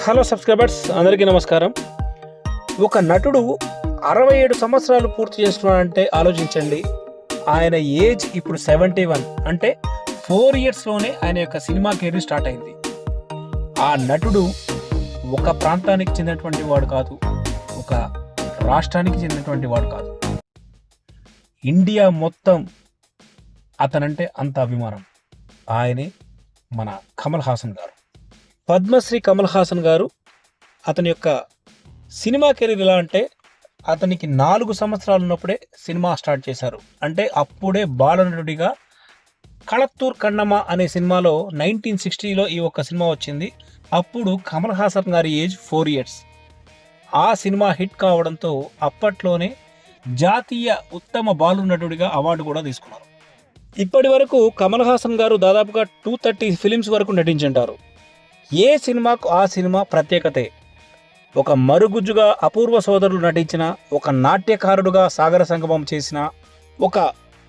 Hello subscribers, అందరికీ నమస్కారం. ఒక నటుడు 67 సంవత్సరాలు పూర్తి చేస్తున్నాడంటే ఆలోచించండి. ఆయన ఏజ్ ఇప్పుడు 71, అంటే 4 ఇయర్స్లోనే ఆయన యొక్క సినిమా కెరీర్ స్టార్ట్ అయింది. ఆ నటుడు ఒక ప్రాంతానికి చెందినటువంటి వాడు కాదు, ఒక రాష్ట్రానికి చెందినటువంటి వాడు కాదు, ఇండియా మొత్తం అతనంటే అంత అభిమానం. ఆయనే మన కమల్ హాసన్ గారు. పద్మశ్రీ కమల్ హాసన్ గారు అతని యొక్క సినిమా కెరీర్ ఎలా అంటే, అతనికి 4 సంవత్సరాలు ఉన్నప్పుడే సినిమా స్టార్ట్ చేశారు. అంటే అప్పుడే బాలనటుడిగా కళత్తూర్ కన్నమ్మ అనే సినిమాలో 1960లో ఈ ఒక్క సినిమా వచ్చింది. అప్పుడు కమల్ హాసన్ గారి ఏజ్ 4 ఇయర్స్. ఆ సినిమా హిట్ కావడంతో అప్పట్లోనే జాతీయ ఉత్తమ బాలనటుడిగా అవార్డు కూడా తీసుకున్నారు. ఇప్పటి వరకు కమల్ హాసన్ గారు దాదాపుగా 230 ఫిలిమ్స్ వరకు నటించుంటారు. ఏ సినిమాకు ఆ సినిమా ప్రత్యేకతే. ఒక మరుగుజ్జుగా అపూర్వ సోదరులు నటించిన, ఒక నాట్యకారుడుగా సాగర సంగమం చేసిన, ఒక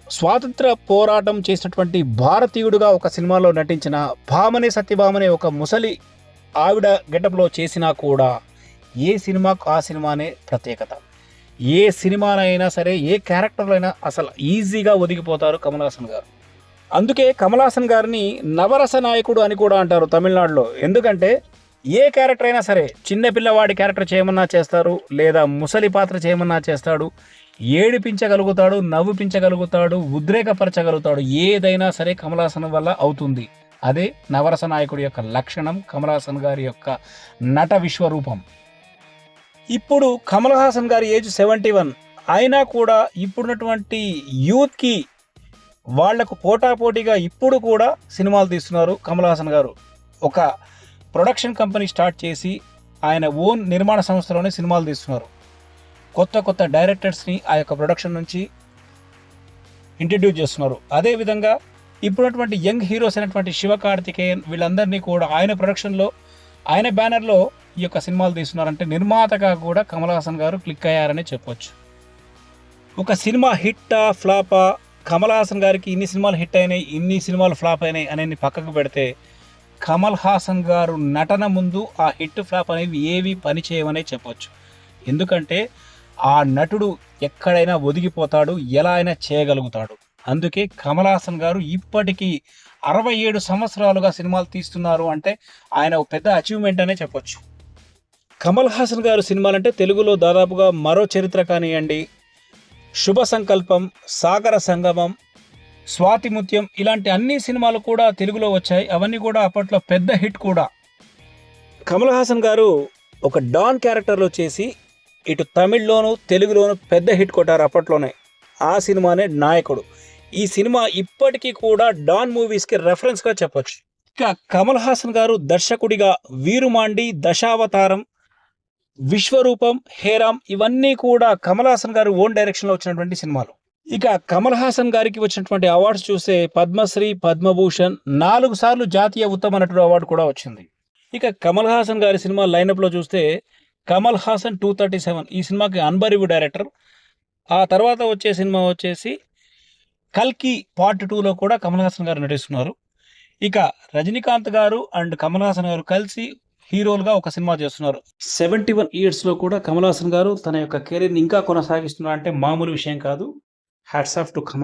స్వాతంత్ర పోరాటం చేసినటువంటి భారతీయుడుగా ఒక సినిమాలో నటించిన, భామనే సత్యభామనే ఒక ముసలి ఆవిడ గెటప్లో చేసినా కూడా ఏ సినిమాకు ఆ సినిమానే ప్రత్యేకత. ఏ సినిమానైనా సరే, ఏ క్యారెక్టర్లో అయినా అసలు ఈజీగా ఒదిగిపోతారు కమల్ హాసన్ గారు. అందుకే కమల్ హాసన్ గారిని నవరస నాయకుడు అని కూడా అంటారు తమిళనాడులో. ఎందుకంటే ఏ క్యారెక్టర్ అయినా సరే, చిన్న పిల్లవాడి క్యారెక్టర్ చేయమన్నా చేస్తారు, లేదా ముసలి పాత్ర చేయమన్నా చేస్తాడు, ఏడిపించగలుగుతాడు, నవ్వుపించగలుగుతాడు, ఉద్రేకపరచగలుగుతాడు. ఏదైనా సరే కమల్ హాసన్ వల్ల అవుతుంది. అదే నవరస నాయకుడి యొక్క లక్షణం, కమల్ హాసన్ గారి యొక్క నట విశ్వరూపం. ఇప్పుడు కమల్ హాసన్ గారి ఏజ్ 71 అయినా కూడా ఇప్పుడున్నటువంటి యూత్కి వాళ్లకు పోటాపోటీగా ఇప్పుడు కూడా సినిమాలు తీస్తున్నారు కమల్ హాసన్ గారు. ఒక ప్రొడక్షన్ కంపెనీ స్టార్ట్ చేసి ఆయన ఓన్ నిర్మాణ సంస్థలోనే సినిమాలు తీస్తున్నారు. కొత్త కొత్త డైరెక్టర్స్ని ఆ యొక్క ప్రొడక్షన్ నుంచి ఇంట్రడ్యూస్ చేస్తున్నారు. అదేవిధంగా ఇప్పుడున్నటువంటి యంగ్ హీరోస్ అయినటువంటి శివకార్తికేయన్ వీళ్ళందరినీ కూడా ఆయన ప్రొడక్షన్లో, ఆయన బ్యానర్లో ఈ యొక్క సినిమాలు తీస్తున్నారంటే నిర్మాతగా కూడా కమల్ హాసన్ గారు క్లిక్ అయ్యారని చెప్పొచ్చు. ఒక సినిమా హిట్టా ఫ్లాపా, కమల్ హాసన్ గారికి ఇన్ని సినిమాలు హిట్ అయినాయి, ఇన్ని సినిమాలు ఫ్లాప్ అయినాయి అనేది పక్కకు పెడితే, కమల్ హాసన్ గారు నటన ముందు ఆ హిట్ ఫ్లాప్ అనేవి ఏవి పని చేయవనే చెప్పొచ్చు. ఎందుకంటే ఆ నటుడు ఎక్కడైనా ఒదిగిపోతాడు, ఎలా అయినా చేయగలుగుతాడు. అందుకే కమల్ హాసన్ గారు ఇప్పటికీ 67 సంవత్సరాలుగా సినిమాలు తీస్తున్నారు అంటే ఆయన ఒక పెద్ద అచీవ్మెంట్ అనే చెప్పొచ్చు. కమల్ హాసన్ గారు సినిమాలంటే తెలుగులో దాదాపుగా మరో చరిత్ర కానివ్వండి, శుభ సంకల్పం, సాగర సంగమం, స్వాతి ముత్యం ఇలాంటి అన్ని సినిమాలు కూడా తెలుగులో వచ్చాయి. అవన్నీ కూడా అప్పట్లో పెద్ద హిట్ కూడా. కమల్ హాసన్ గారు ఒక డాన్ క్యారెక్టర్లో చేసి ఇటు తమిళ్లోను తెలుగులోను పెద్ద హిట్ కొట్టారు అప్పట్లోనే. ఆ సినిమానే నాయకుడు. ఈ సినిమా ఇప్పటికీ కూడా డాన్ మూవీస్కి రెఫరెన్స్గా చెప్పొచ్చు. ఇక కమల్ హాసన్ గారు దర్శకుడిగా వీరుమాండి, దశావతారం, విశ్వరూపం, హేరామ్ ఇవన్నీ కూడా కమల్ హాసన్ గారు ఓన్ డైరెక్షన్లో వచ్చినటువంటి సినిమాలు. ఇక కమల్ హాసన్ గారికి వచ్చినటువంటి అవార్డ్స్ చూస్తే పద్మశ్రీ, పద్మభూషణ్, 4 సార్లు జాతీయ ఉత్తమ నటుడు అవార్డు కూడా వచ్చింది. ఇక కమల్ హాసన్ గారి సినిమా లైనప్లో చూస్తే కమల్ హాసన్ 237 ఈ సినిమాకి అన్బరివు డైరెక్టర్. ఆ తర్వాత వచ్చే సినిమా వచ్చేసి కల్కి పార్ట్ 2లో కూడా కమల్ హాసన్ గారు నటిస్తున్నారు. ఇక రజనీకాంత్ గారు అండ్ కమల్ హాసన్ గారు కలిసి హీరోలుగా ఒక సినిమా చేస్తున్నారు. 71 ఇయర్స్లో కూడా కమల్ హాసన్ గారు తన యొక్క కెరీర్ని ఇంకా కొనసాగిస్తున్నారు అంటే మామూలు విషయం కాదు. Hats off to Kamal.